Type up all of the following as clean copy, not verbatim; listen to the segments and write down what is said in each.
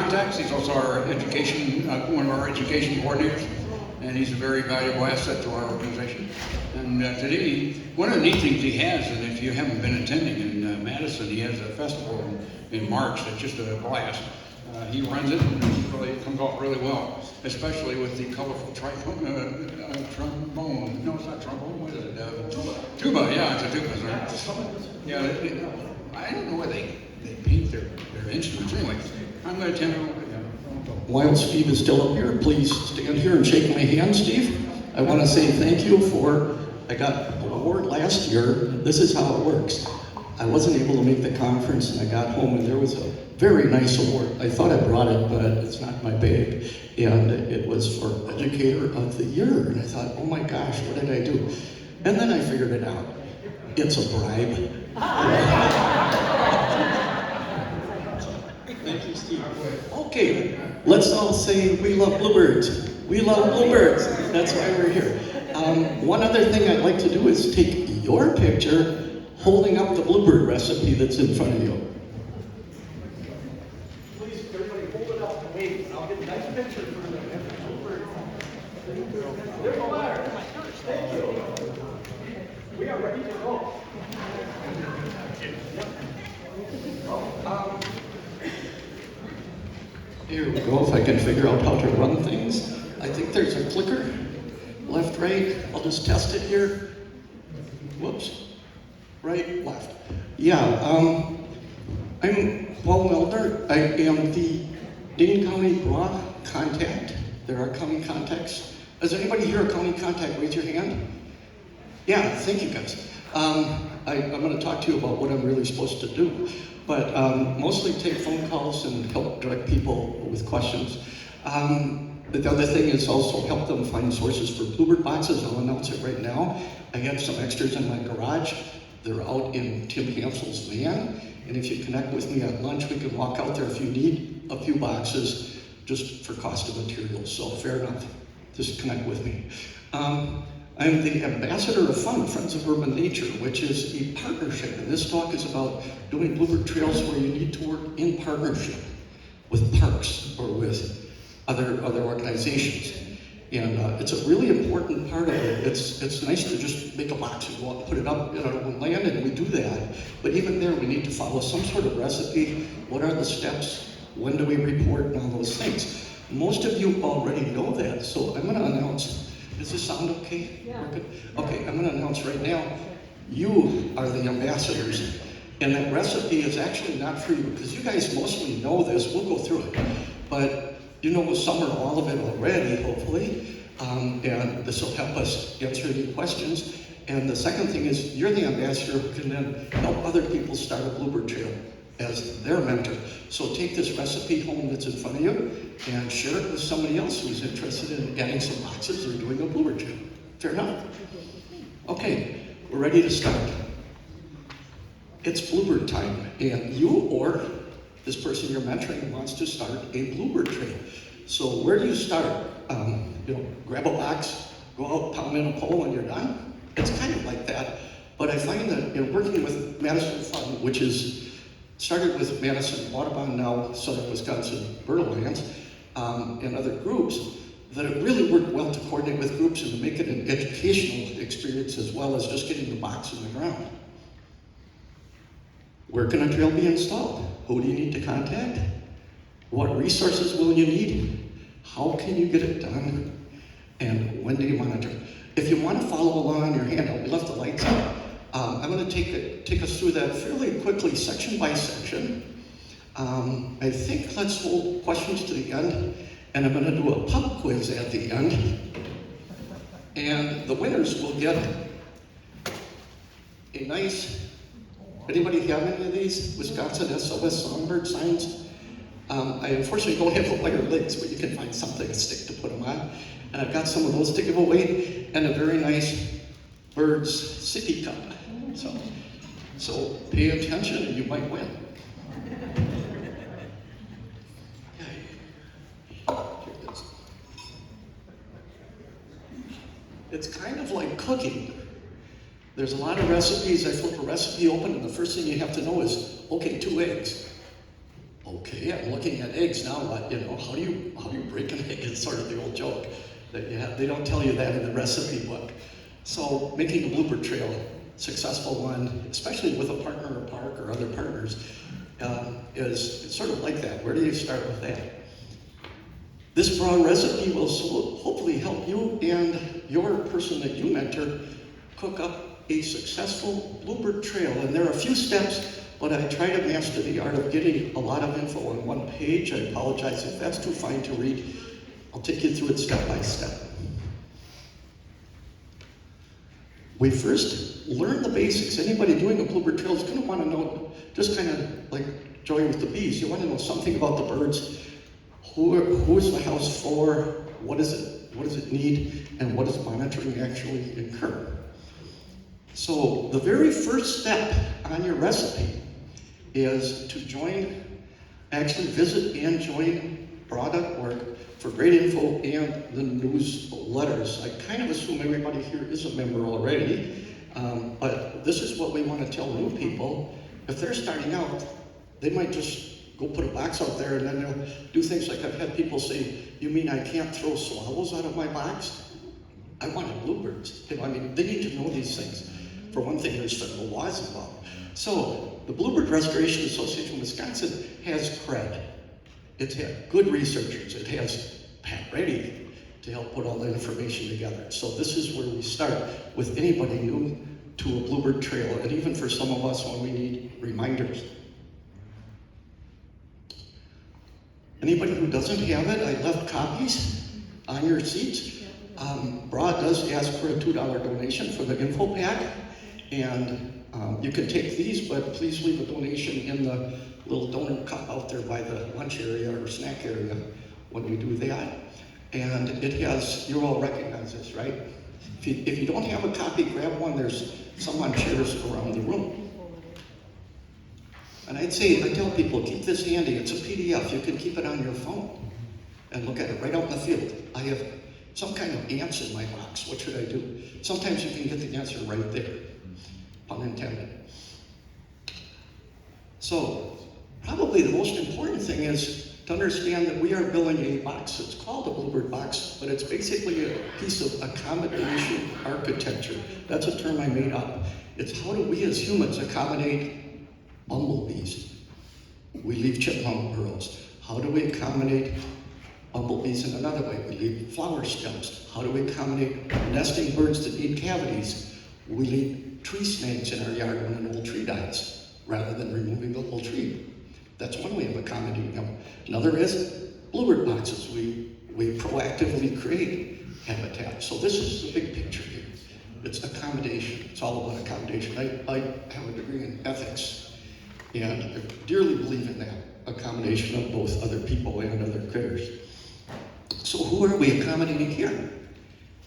contacts. He's also our education, one of our education coordinators, and he's a very valuable asset to our organization. And today, one of the neat things he has, and if you haven't been attending in Madison, he has a festival in March that's just a blast. He runs it, and it comes out really well, especially with the colorful trombone. No, it's not trombone. What is it? Tuba. Yeah, it's a tuba. Sorry. Yeah, I don't know where they paint their instruments. Anyway, I'm going to tell you. While Steve is still up here, please stand here and shake my hand, Steve. I want to say thank you for, I got an award last year. This is how it works. I wasn't able to make the conference, and I got home, and there was a very nice award. I thought I brought it, but it's not my bag. And it was for Educator of the Year. And I thought, oh my gosh, what did I do? And then I figured it out. It's a bribe. Thank you, Steve. Okay, let's all say we love bluebirds. We love bluebirds. That's why we're here. One other thing I'd like to do is take your picture holding up the bluebird recipe that's in front of you. Please, everybody hold it up and wave. I'll get a nice picture for the bluebird. There you are. Thank you. We are ready to go. Here we go, if I can figure out how to run things. I think there's a clicker. Left, right. I'll just test it here. Whoops. Right, left. Yeah, I'm Paul Noeldner. I am the Dane County BRAW contact. There are county contacts. Is anybody here a county contact? Raise your hand. Yeah, thank you guys. I'm going to talk to you about what I'm really supposed to do, but mostly take phone calls and help direct people with questions. The other thing is also help them find sources for Bluebird boxes. I'll announce it right now. I have some extras in my garage. They're out in Tim Hansel's van, and if you connect with me at lunch, we can walk out there if you need a few boxes just for cost of materials, so fair enough. Just connect with me. I'm the ambassador of FUN, Friends of Urban Nature, which is a partnership, and this talk is about doing Bluebird trails where you need to work in partnership with parks or with other organizations. And it's a really important part of it. It's nice to just make a box and go out and put it up in our own land, and we do that. But even there, we need to follow some sort of recipe. What are the steps? When do we report? And all those things. Most of you already know that, so I'm going to announce. Does this sound okay? Yeah. Okay, I'm going to announce right now, you are the ambassadors. And that recipe is actually not for you, because you guys mostly know this. We'll go through it. But you know some or all of it already, hopefully, and this will help us answer any questions. And the second thing is, you're the ambassador who can then help other people start a Bluebird trail as their mentor. So take this recipe home that's in front of you and share it with somebody else who's interested in adding some boxes or doing a Bluebird trail. Fair enough? Okay, we're ready to start. It's Bluebird time, and you or this person you're mentoring wants to start a Bluebird trail. So where do you start? Grab a box, go out, pound in a pole when you're done. It's kind of like that, but I find that working with Madison FUN, which is started with Madison Audubon, now Southern Wisconsin Birdlands, and other groups, that it really worked well to coordinate with groups and to make it an educational experience as well as just getting the box in the ground. Where can a trail be installed? Who do you need to contact? What resources will you need? How can you get it done? And when do you monitor? If you want to follow along on your handout, we left the lights on. I'm going to take us through that fairly quickly, section by section. I think let's hold questions to the end, and I'm going to do a pub quiz at the end. And the winners will get a nice. Anybody have any of these Wisconsin SOS Songbird signs? I unfortunately don't have the wire links, but you can find something to stick to put them on. And I've got some of those to give away, and a very nice Bird's sippy cup. So pay attention and you might win. It's kind of like cooking. There's a lot of recipes. I flip a recipe open, and the first thing you have to know is, okay, 2 eggs. Okay. hey, I'm looking at eggs now. What, how do you break an egg? Is sort of the old joke that you have. They don't tell you that in the recipe book. So making a Bluebird trail, successful one, especially with a partner or park or other partners, is it's sort of like that. Where do you start with that? This BRAW recipe will hopefully help you and your person that you mentor cook up a successful Bluebird trail. And there are a few steps, but I try to master the art of getting a lot of info on one page. I apologize if that's too fine to read. I'll take you through it step by step. We first learn the basics. Anybody doing a Bluebird trail is going to want to know, just kind of like Joy with the bees, you want to know something about the birds. Who is the house for? What does it need? And what does monitoring actually incur? So the very first step on your recipe is to visit and join BRAW.org for great info and the newsletters. I kind of assume everybody here is a member already, but this is what we want to tell new people. If they're starting out, they might just go put a box out there and then they'll do things like I've had people say, you mean I can't throw swallows out of my box? I wanted bluebirds. They need to know these things. For one thing, there's federal laws involved. So the Bluebird Restoration Association of Wisconsin has cred. It's had good researchers. It has Pat Reddy to help put all the information together. So this is where we start with anybody new to a Bluebird trail, and even for some of us when we need reminders. Anybody who doesn't have it, I left copies on your seats. BRAW does ask for a $2 donation for the info pack, and you can take these, but please leave a donation in the little donor cup out there by the lunch area or snack area when we do that. And it has, you all recognize this, right? If you don't have a copy, grab one. There's some on chairs around the room. And I tell people, keep this handy. It's a PDF. You can keep it on your phone and look at it right out in the field. I have some kind of ants in my box. What should I do? Sometimes you can get the answer right there, pun intended. So probably the most important thing is to understand that we are building a box. It's called a Bluebird box, but it's basically a piece of accommodation architecture. That's a term I made up. It's how do we as humans accommodate bumblebees? We leave chipmunk burrows. How do we accommodate bumblebees in another way? We leave flower stems. How do we accommodate nesting birds that need cavities? We leave tree snakes in our yard when an old tree dies, rather than removing the whole tree. That's one way of accommodating them. Another is Bluebird boxes. We proactively create habitat. So this is the big picture here. It's accommodation. It's all about accommodation. I have a degree in ethics, and I dearly believe in that accommodation of both other people and other critters. So who are we accommodating here?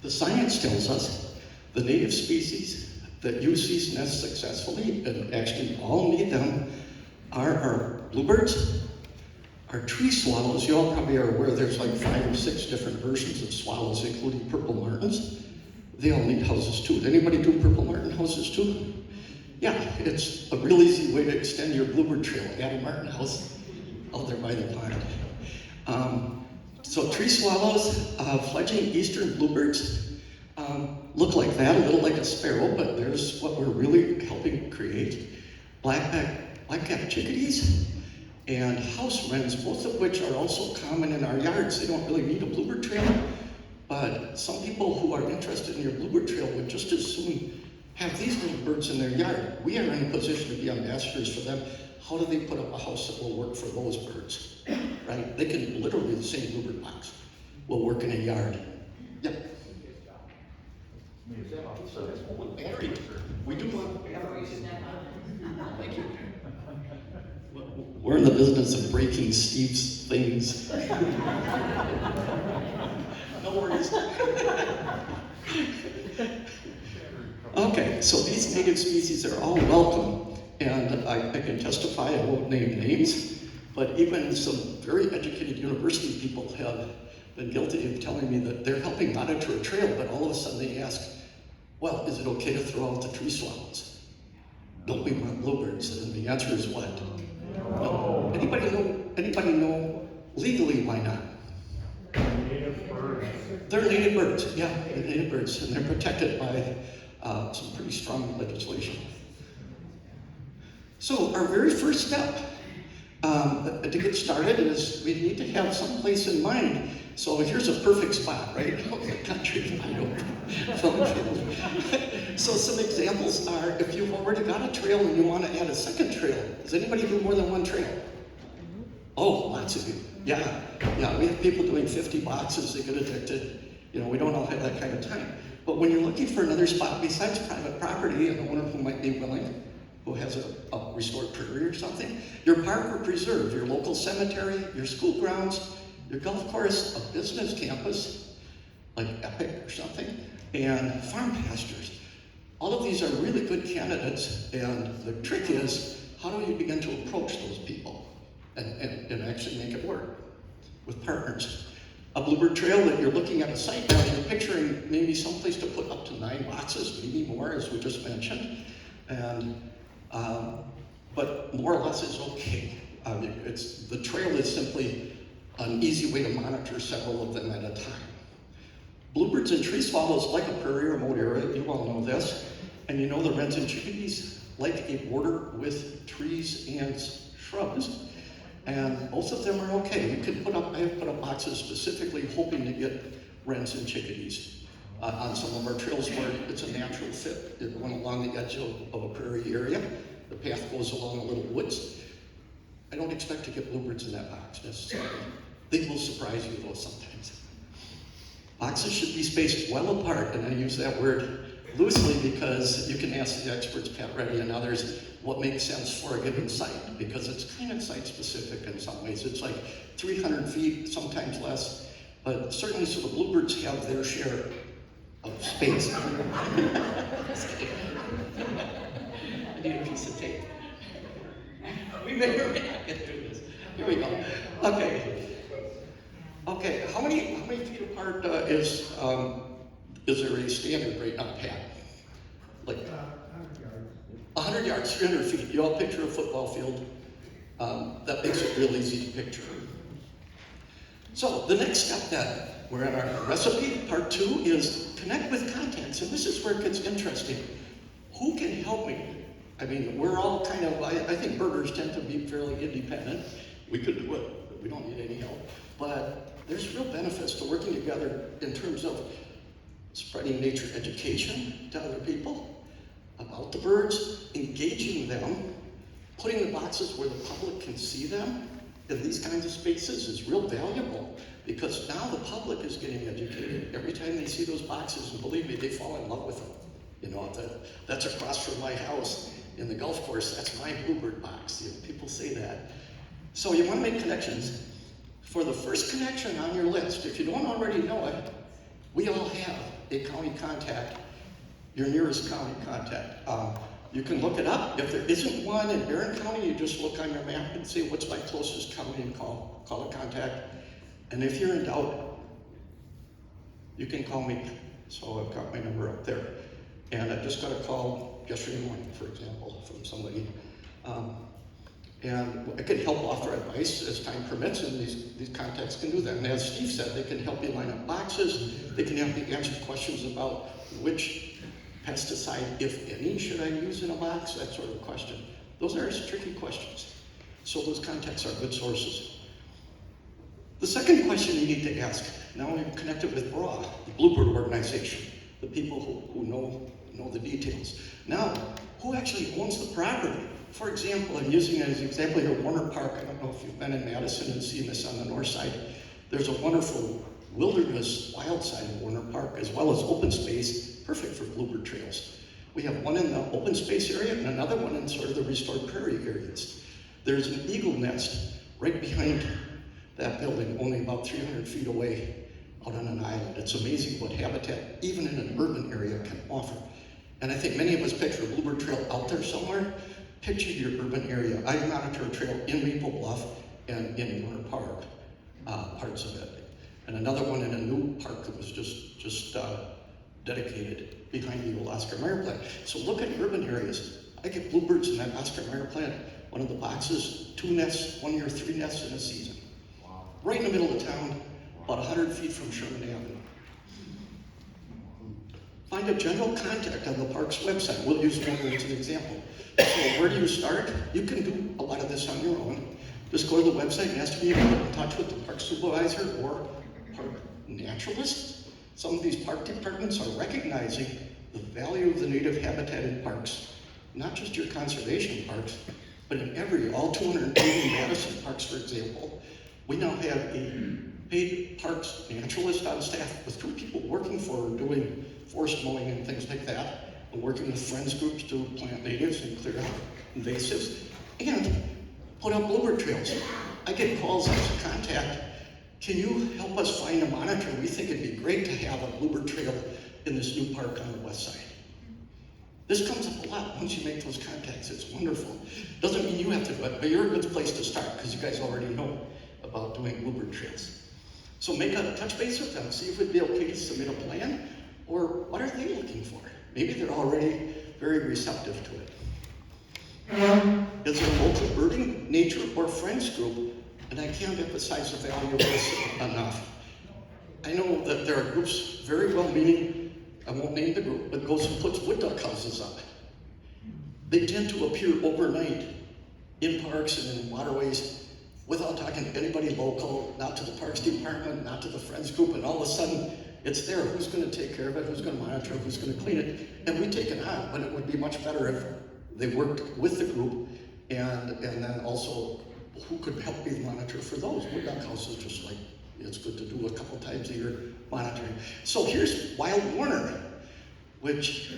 The science tells us the native species that use these nests successfully, and actually all need them, are our bluebirds, our tree swallows. You all probably are aware there's like 5 or 6 different versions of swallows, including purple martins. They all need houses too. Did anybody do purple martin houses too? Yeah, it's a real easy way to extend your Bluebird trail. Add a martin house out there by the pond. So tree swallows, fledgling eastern bluebirds look like that, a little like a sparrow, but there's what we're really helping create. Black-capped chickadees and house wrens, both of which are also common in our yards. They don't really need a Bluebird trail, but some people who are interested in your Bluebird trail would just as soon have these little birds in their yard. We are in a position to be ambassadors for them. How do they put up a house that will work for those birds, right? They can literally, the same Bluebird box will work in a yard. Yep. Battery. We do want batteries. Thank you. We're in the business of breaking Steve's things. No worries. Okay, so these native species are all welcome, and I can testify, I won't name names, but even some very educated university people have been guilty of telling me that they're helping monitor a trail, but all of a sudden they ask, well, is it okay to throw out the tree swallows? Don't we want bluebirds? And the answer is what? No. Anybody know legally why not? Native birds. They're native birds, yeah, they're native birds, and they're protected by some pretty strong legislation. So our very first step to get started is we need to have some place in mind. So here's a perfect spot, right? Out in the country, wide open. So some examples are, if you've already got a trail and you want to add a second trail, does anybody do more than one trail? Oh, lots of you. Yeah, we have people doing 50 boxes, they get addicted. You know, we don't all have that kind of time. But when you're looking for another spot besides private property, an owner who might be willing, who has a restored prairie or something, your park or preserve, your local cemetery, your school grounds, your golf course, a business campus, like Epic or something, and farm pastures. All of these are really good candidates, and the trick is, how do you begin to approach those people and actually make it work with partners? A Bluebird trail that you're looking at a site now, you're picturing maybe someplace to put up to 9 boxes, maybe more, as we just mentioned, and but more or less is okay. The trail is simply an easy way to monitor several of them at a time. Bluebirds and tree swallows like a prairie remote area, you all know this, and you know the wrens and chickadees like a border with trees and shrubs, and both of them are okay. You can I have put up boxes specifically hoping to get wrens and chickadees on some of our trails where it's a natural fit. It went along the edge of a prairie area. The path goes along a little woods. I don't expect to get bluebirds in that box necessarily. They will surprise you though sometimes. Boxes should be spaced well apart, and I use that word loosely because you can ask the experts, Pat Reddy and others, what makes sense for a given site, because it's kind of site specific in some ways. It's like 300 feet, sometimes less, but certainly so the bluebirds have their share of space. I need a piece of tape. We may or may not get through this. Here we go. Okay. How many feet apart is there a standard right now, Pat? Like 100 yards, 300 feet. You all picture a football field. That makes it real easy to picture. So the next step then, we're at our recipe. Part 2 is connect with contacts, and this is where it gets interesting. Who can help me? I mean, we're all kind of, I think birders tend to be fairly independent. We could do it, but we don't need any help. But there's real benefits to working together in terms of spreading nature education to other people about the birds, engaging them, putting the boxes where the public can see them in these kinds of spaces is real valuable, because now the public is getting educated. Every time they see those boxes, and believe me, they fall in love with them. You know, that's across from my house in the golf course, that's my Bluebird box. You know, people say that. So you want to make connections. For the first connection on your list, if you don't already know it, we all have a county contact, your nearest county contact. You can look it up. If there isn't one in Barron County, you just look on your map and say, what's my closest county, and call a contact. And if you're in doubt, you can call me. So I've got my number up there. And I just got a call yesterday morning, for example, from somebody. And I can help offer advice as time permits, and these contacts can do that. And as Steve said, they can help you line up boxes. They can help you answer questions about which pesticide, if any, should I use in a box, that sort of question. Those are tricky questions. So those contacts are good sources. The second question you need to ask, now we've connected with BRAW, the Bluebird organization, the people who know the details. Now, who actually owns the property? For example, I'm using as an example here Warner Park. I don't know if you've been in Madison and seen this on the north side. There's a wonderful wilderness wild side of Warner Park, as well as open space, perfect for bluebird trails. We have one in the open space area and another one in sort of the restored prairie areas. There's an eagle nest right behind that building, only about 300 feet away, out on an island. It's amazing what habitat, even in an urban area, can offer. And I think many of us picture a bluebird trail out there somewhere. Picture your urban area. I monitor a trail in Maple Bluff and in Warner Park, parts of it. And another one in a new park that was just dedicated behind the old Oscar Mayer plant. So look at urban areas. I get bluebirds in that Oscar Mayer plant one of the boxes, 2 nests, 1 year, 3 nests in a season. Right in the middle of town, about 100 feet from Sherman Avenue. Find a general contact on the park's website. We'll use Bluebird as an example. So where do you start? You can do a lot of this on your own. Just go to the website and ask to be put in touch with the park supervisor or park naturalist. Some of these park departments are recognizing the value of the native habitat in parks, not just your conservation parks, but in all 280 Madison parks, for example. We now have a paid parks naturalist on staff with 2 people working for her doing forest mowing and things like that, and working with friends groups to plant natives and clear out invasives, and put up bluebird trails. I get calls as a contact, can you help us find a monitor? We think it'd be great to have a bluebird trail in this new park on the west side. This comes up a lot once you make those contacts. It's wonderful. Doesn't mean you have to do it, but you're a good place to start because you guys already know about doing bluebird trails. So make a touch base with them, see if it'd be okay to submit a plan, or what are they looking for? Maybe they're already very receptive to it. Is there a local birding, nature, or friends group? And I can't emphasize the value of this enough. I know that there are groups, very well-meaning, I won't name the group, but goes and puts wood duck houses up. They tend to appear overnight in parks and in waterways without talking to anybody local, not to the parks department, not to the friends group, and all of a sudden, it's there. Who's going to take care of it? Who's going to monitor it? Who's going to clean it? And we take it on, but it would be much better if they worked with the group and then also who could help be the monitor for those. Wood duck houses, just like it's good to do a couple times a year monitoring. So here's Wild Warner, which,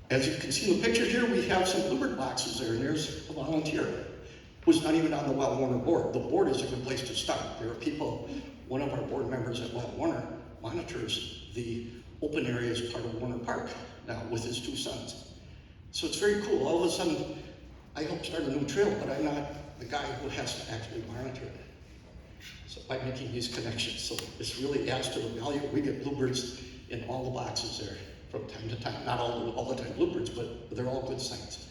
as you can see in the picture here, we have some bluebird boxes there, and there's a volunteer who's not even on the Wild Warner board. The board is a good place to start. There are people, one of our board members at Wild Warner monitors the open areas part of Warner Park now with his 2 sons. So it's very cool. All of a sudden, I help start a new trail, but I'm not the guy who has to actually monitor it. So by making these connections, so this really adds to the value. We get bluebirds in all the boxes there from time to time. Not all the time bluebirds, but they're all good sites.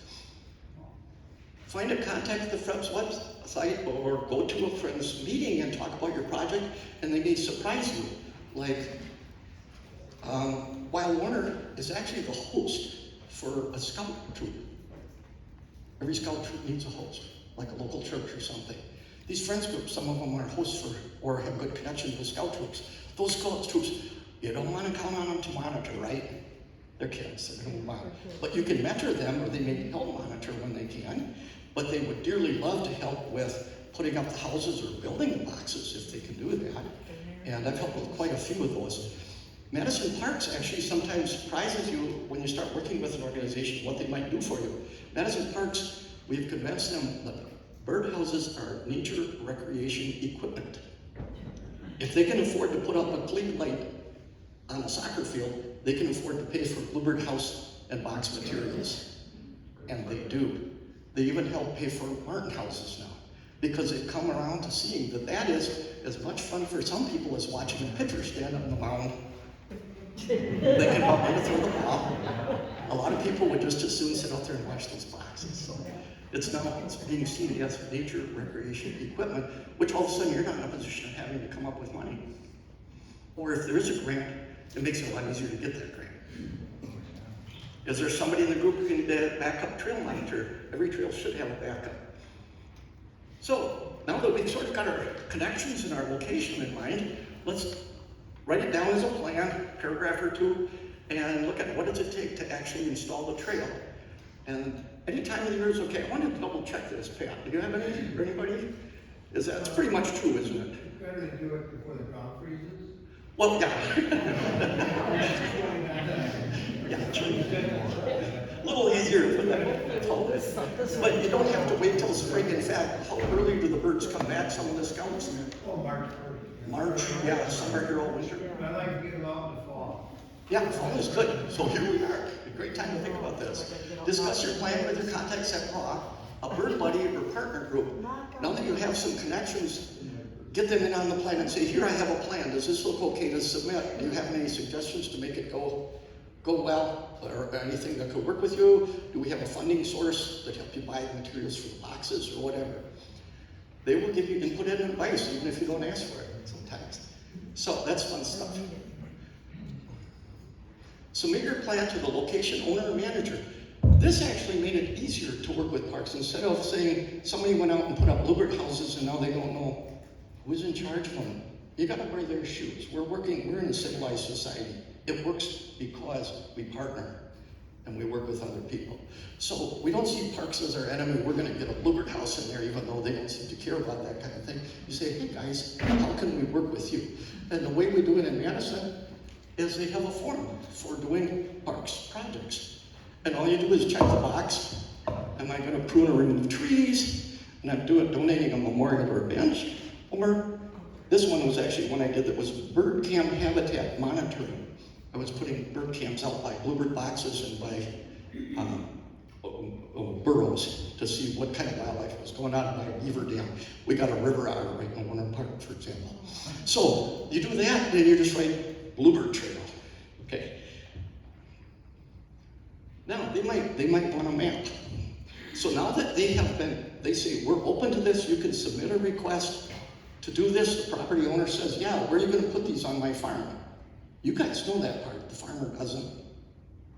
Find a contact at the Friends website or go to a friend's meeting and talk about your project, and they may surprise you. Like, Wild Warner is actually the host for a scout troop. Every scout troop needs a host, like a local church or something. These friends groups, some of them are hosts for, or have good connections with scout troops. Those scout troops, you don't want to count on them to monitor, right? They're kids, they don't monitor. But you can mentor them, or they may help monitor when they can, but they would dearly love to help with putting up the houses or building the boxes if they can do that. And I've helped with quite a few of those. Madison Parks actually sometimes surprises you when you start working with an organization, what they might do for you. Madison Parks, we've convinced them that birdhouses are nature recreation equipment. If they can afford to put up a clean light on a soccer field, they can afford to pay for bluebird house and box materials. And they do. They even help pay for Martin houses now, because they've come around to seeing that that is as much fun for some people as watching a pitcher stand on the mound. They can help them to throw the ball. A lot of people would just as soon sit out there and watch those boxes. So it's being seen as nature recreation equipment, which all of a sudden you're not in a position of having to come up with money. Or if there is a grant, it makes it a lot easier to get that grant. Is there somebody in the group who can be a backup trail monitor? Every trail should have a backup. So now that we've sort of got our connections and our location in mind, let's write it down as a plan, paragraph or 2, and look at what does it take to actually install the trail. And any time of the year is okay. I want to double check this, Pat. Do you have any, or anybody? That's pretty much true, isn't it? It's better to do it before the ground freezes. Well, yeah. Yeah, true. A little easier for them to hold it. But you don't have to wait till spring. In fact, how early do the birds come back, some of the scouts? Oh, March 1st. March, yeah, summer here all winter. I like to get them out in the fall. Yeah, fall is good. So here we are. A great time to think about this. Discuss your plan with your contacts at BRAW, a bird buddy or partner group. Now that you have some connections, get them in on the plan and say, here I have a plan. Does this look okay to submit? Do you have any suggestions to make it go go well, or anything that could work with you? Do we have a funding source that help you buy the materials for the boxes or whatever? They will give you input and advice, even if you don't ask for it sometimes. So that's fun stuff. Submit your plan to the location owner or manager. This actually made it easier to work with parks. Instead of saying somebody went out and put up Bluebird houses and now they don't know who's in charge of them. You gotta wear their shoes. We're in a civilized society. It works because we partner and we work with other people. So we don't see parks as our enemy. We're gonna get a Bluebird house in there even though they don't seem to care about that kind of thing. You say, hey guys, how can we work with you? And the way we do it in Madison is they have a form for doing parks projects. And all you do is check the box. Am I gonna prune or remove trees? And I'm donating a memorial or a bench. Or this one was actually one I did that was bird camp habitat monitoring. I was putting bird camps out by Bluebird boxes and by burrows to see what kind of wildlife was going on by a beaver dam. We got a river otter right in Warner Park, for example. So you do that, and you just write Bluebird Trail. Okay. Now they might want a map. So now that they say we're open to this, you can submit a request to do this. The property owner says, yeah, where are you going to put these on my farm? You guys know that part. The farmer doesn't,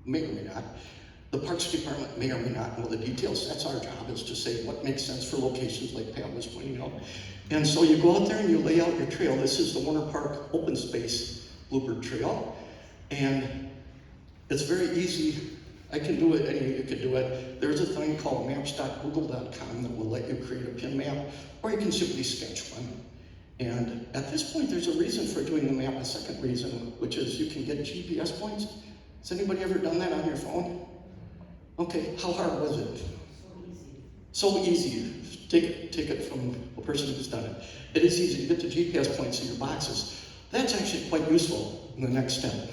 may or may not. The Parks Department may or may not know the details. That's our job, is to say what makes sense for locations like Pat was pointing out. And so you go out there and you lay out your trail. This is the Warner Park Open Space Bluebird Trail. And it's very easy. I can do it, any of you can do it. There's a thing called maps.google.com that will let you create a pin map, or you can simply sketch one. And at this point, there's a reason for doing the map, a second reason, which is you can get GPS points. Has anybody ever done that on your phone? Okay, how hard was it? So easy. Take it from a person who's done it. It is easy to get the GPS points in your boxes. That's actually quite useful in the next step.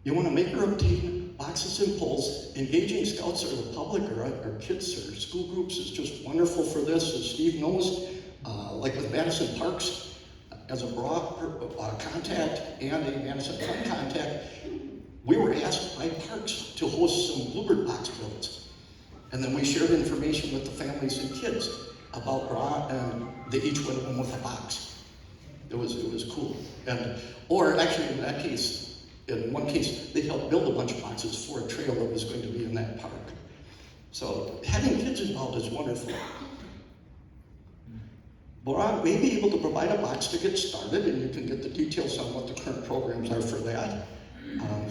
You want to make or obtain boxes and poles. Engaging scouts or the public or kids or school groups is just wonderful for this, as Steve knows. Like with Madison Parks, as a BRAW contact and a Madison Park contact, we were asked by Parks to host some Bluebird box builds. And then we shared information with the families and kids about BRAW, and they each went home with a box. It was cool. Or actually in that case, in one case, they helped build a bunch of boxes for a trail that was going to be in that park. So having kids involved is wonderful. BRAW may be able to provide a box to get started, and you can get the details on what the current programs are for that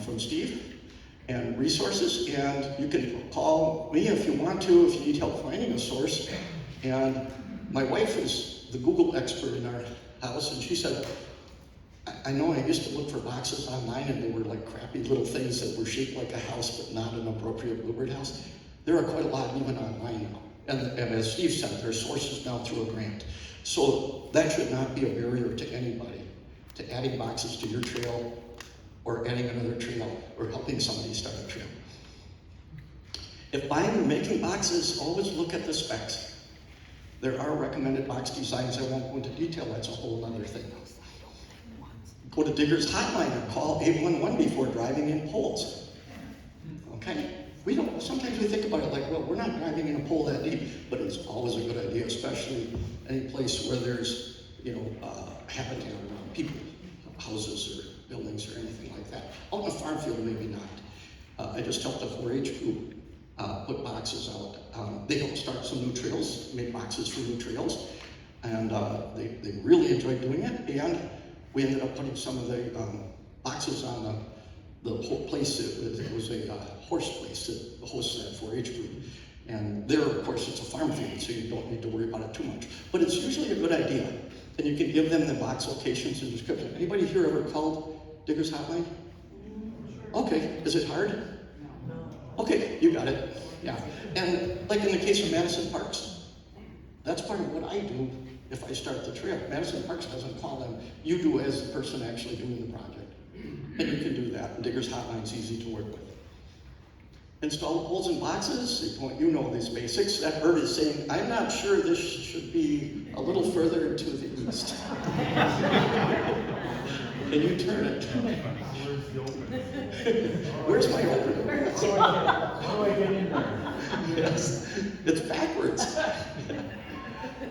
from Steve, and resources. And you can call me if you want to, if you need help finding a source. And my wife is the Google expert in our house, and she said, I know I used to look for boxes online, and they were like crappy little things that were shaped like a house but not an appropriate Bluebird house. There are quite a lot even online now. And as Steve said, there are sources now through a grant. So that should not be a barrier to anybody, to adding boxes to your trail, or adding another trail, or helping somebody start a trail. If buying or making boxes, always look at the specs. There are recommended box designs. I won't go into detail, that's a whole other thing. Go to Digger's Hotline or call 811 before driving in poles. Okay? Sometimes we think about it like, well, we're not driving in a pole that deep, but it's always a good idea, especially any place where there's, habitat around people, houses or buildings or anything like that. Out in a farm field, maybe not. I just helped a 4-H group put boxes out. They helped start some new trails, make boxes for new trails, and they really enjoyed doing it. And we ended up putting some of the boxes on the whole place. It was a horse place that hosts that 4-H group. And there, of course, it's a farm field, so you don't need to worry about it too much. But it's usually a good idea. And you can give them the box locations and description. Anybody here ever called Digger's Hotline? Okay, is it hard? Okay, you got it. Yeah. And like in the case of Madison Parks, that's part of what I do if I start the trail. Madison Parks doesn't call them. You do as the person actually doing the project. And you can do that. And Digger's Hotline is easy to work with. Install the poles and boxes. You know these basics. That bird is saying, I'm not sure this should be a little further to the east. and you turn it. Where's the opening? Where's my opener? How do I get in there? Yes, it's backwards.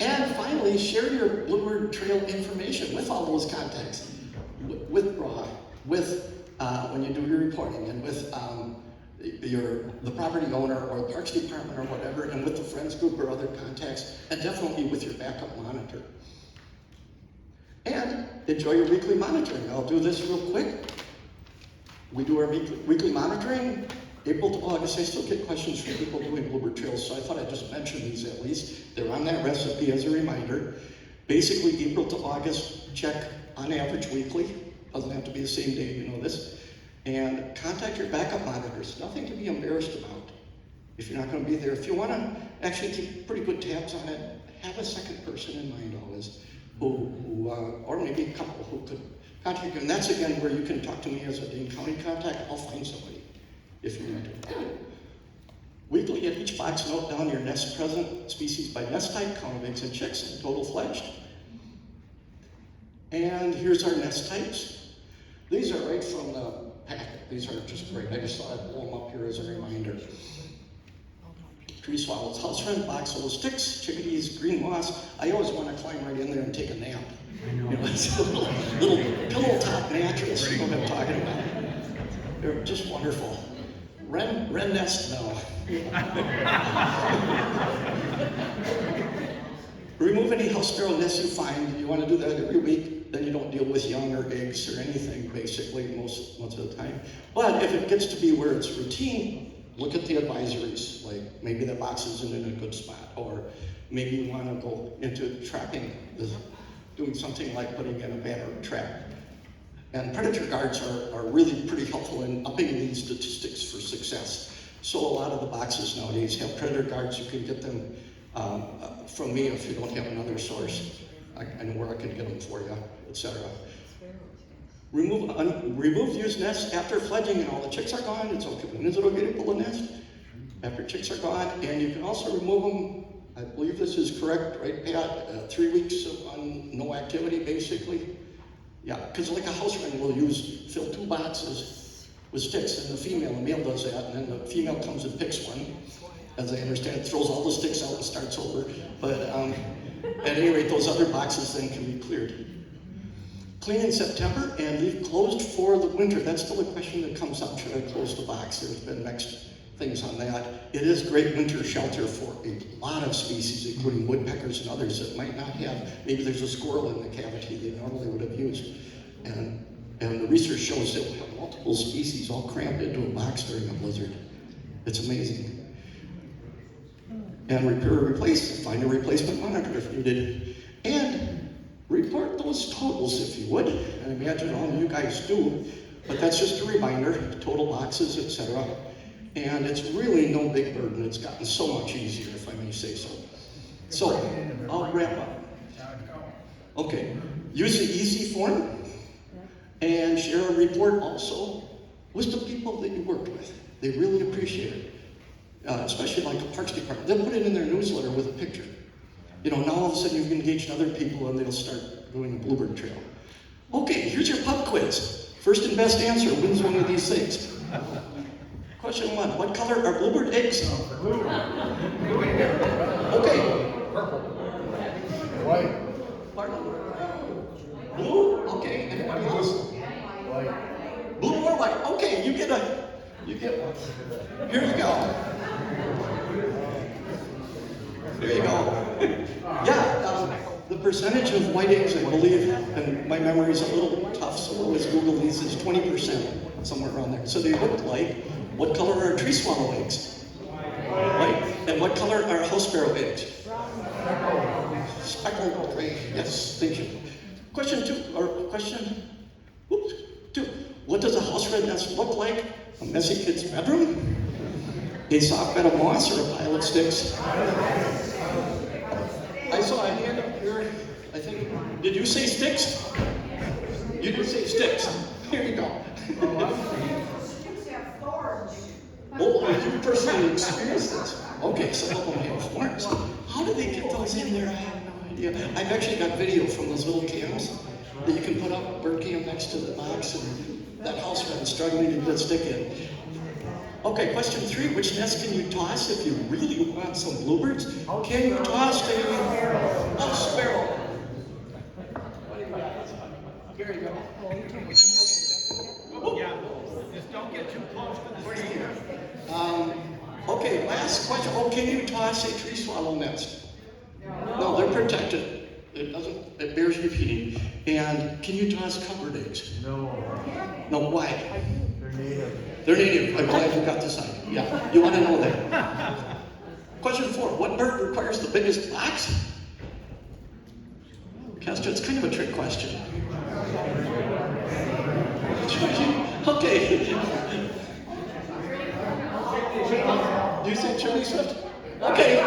And finally, share your Bluebird Trail information with all those contacts, with BRAW, with when you do your reporting, and with the property owner or the parks department or whatever, and with the friends group or other contacts, and definitely with your backup monitor. And enjoy your weekly monitoring. I'll do this real quick. We do our weekly monitoring, April to August. I still get questions from people doing Bluebird trails, so I thought I'd just mention these at least. They're on that recipe as a reminder. Basically, April to August, check on average weekly. Doesn't have to be the same day, you know this. And contact your backup monitors. Nothing to be embarrassed about if you're not going to be there. If you want to actually keep pretty good tabs on it, have a second person in mind always, or maybe a couple who could contact you. And that's again where you can talk to me as a Dane County contact. I'll find somebody if you need to. Weekly at each box, note down your nest present, species by nest type, count of eggs and chicks, and total fledged. And here's our nest types. These are right from the packet. These are just great. I just thought I'd blow them up here as a reminder. Tree swallows, house wren, box full of sticks, chickadees, green moss. I always want to climb right in there and take a nap. You know, it's a little pillow top mattress, you know what I'm talking about. They're just wonderful. Wren nest, no. Remove any house sparrow nests you find. You want to do that every week, then you don't deal with young or eggs or anything, basically, most of the time. But if it gets to be where it's routine, look at the advisories, like maybe the box isn't in a good spot, or maybe you want to go into trapping, doing something like putting in a banner trap. And predator guards are really pretty helpful in upping these statistics for success. So a lot of the boxes nowadays have predator guards. You can get them from me if you don't have another source. I know where I can get them for you, etc. Remove used nests after fledging and all the chicks are gone. It's okay. When is it okay to pull a nest? After chicks are gone. And you can also remove them, I believe this is correct, right, Pat? 3 weeks on no activity, basically. Yeah, because like a house wren will fill 2 boxes with sticks, and the male does that, and then the female comes and picks one. As I understand it, throws all the sticks out and starts over. But at any rate, those other boxes then can be cleared. Clean in September and leave closed for the winter. That's still a question that comes up. Should I close the box? There's been mixed things on that. It is great winter shelter for a lot of species, including woodpeckers and others that might not have. Maybe there's a squirrel in the cavity they normally would have used. And the research shows that we have multiple species all crammed into a box during a blizzard. It's amazing. And repair or replace, find a replacement monitor if needed. And report those totals if you would. I imagine all of you guys do, but that's just a reminder, total boxes, etc. And it's really no big burden. It's gotten so much easier, if I may say so. So, I'll wrap up. Okay, use the easy form and share a report also with the people that you worked with. They really appreciate it. Especially like the Parks Department. They'll put it in their newsletter with a picture. You know, now all of a sudden you've engaged other people and they'll start doing a Bluebird trail. Okay, here's your pub quiz. First and best answer wins one of these things. Question 1, what color are Bluebird eggs? Blue. Okay. Purple. White. Pardon? Blue? Okay, anybody else? White. Blue or white? Okay, you get one. Here you go. There you go. Yeah, the percentage of white eggs, I believe, and my memory is a little tough, so I'll always Google these, is 20%, somewhere around there. So they look like, what color are tree swallow eggs? White. And what color are house sparrow eggs? Speckled. Great. Yes, thank you. Question 2. What does a house wren nest look like? A messy kid's bedroom? A soft bed of moss or a pile of sticks? I saw a hand up here, I think. Did you say sticks? You did say sticks. Here you go. Sticks have thorns. Oh, you personally experienced this. Okay, some of them have thorns. How do they get those in there? I have no idea. I've actually got video from those little cams. that you can put up bird cam next to the box, and that house man struggling to get a stick in. Okay, question 3. Which nest can you toss if you really want some bluebirds? Can you toss a house sparrow? What do you got? Here you go. Yeah, just don't get too close to the screen. Okay, last question. Oh, can you toss a tree swallow nest? No, they're protected. It bears repeating. And can you toss covered eggs? No, No, why? they're native. They're native. I'm glad you got this side. Yeah, you want to know that. Question 4. What bird requires the biggest box? Castor, it's kind of a trick question. Okay. Do you say chimney swift? Okay.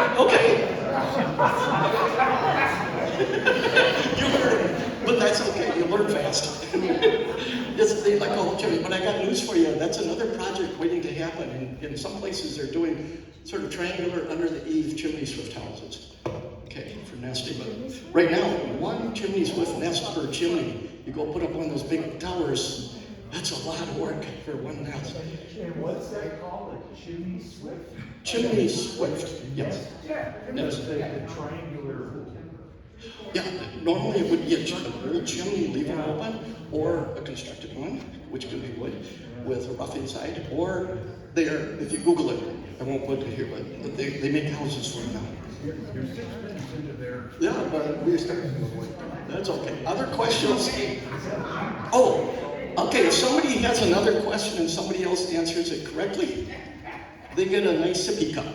You learn, but that's okay. You learn fast. They like a whole chimney. But I got news for you. That's another project waiting to happen. In some places, they're doing sort of triangular under the eave chimney swift houses. Okay, for nesting. But right now, 1 chimney swift nest per chimney. You go put up one of those big towers. That's a lot of work for one nest. And what's that called? A chimney swift? Chimney swift, yes. There's the triangular. Yeah, normally it would be a whole chimney, leave it open, or a constructed one, which can be wood, with a rough inside, or if you Google it, I won't put it here, but they make houses for them now. You're 6 minutes into their. Yeah, but we're starting to avoid. That's okay. Other questions? Oh, okay, if somebody has another question and somebody else answers it correctly, they get a nice sippy cup.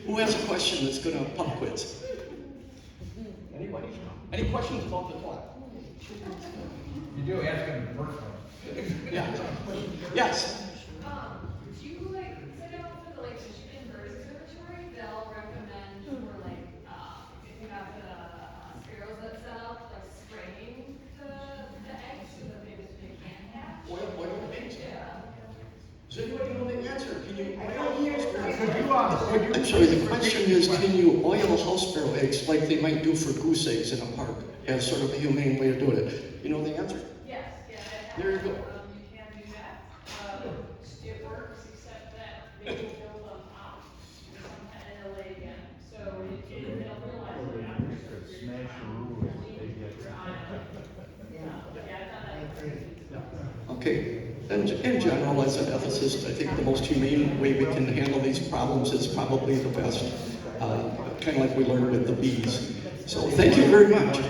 Who has a question that's going to pop quiz? Anybody? Any questions about the plot? You do ask them personally. Yeah. Yes. Do you like set out for the Michigan Bird Observatory? They'll recommend for if you have the sparrows that set up, spraying the eggs so that they can hatch. Oil eggs? Yeah. Does anybody know the answer? Can you Could you, I'm sorry, the question is, can you oil house sparrow eggs like they might do for goose eggs in a park as sort of a humane way of doing it? You know the answer? Yes, yeah. There you go. You can do that. It works, except that they will build them out and they'll lay again. So they'll realize it after. Smash the rules, they get. Okay. And in general, as an ethicist, I think the most humane way we can handle these problems is probably the best, kind of like we learned with the bees. So thank you very much.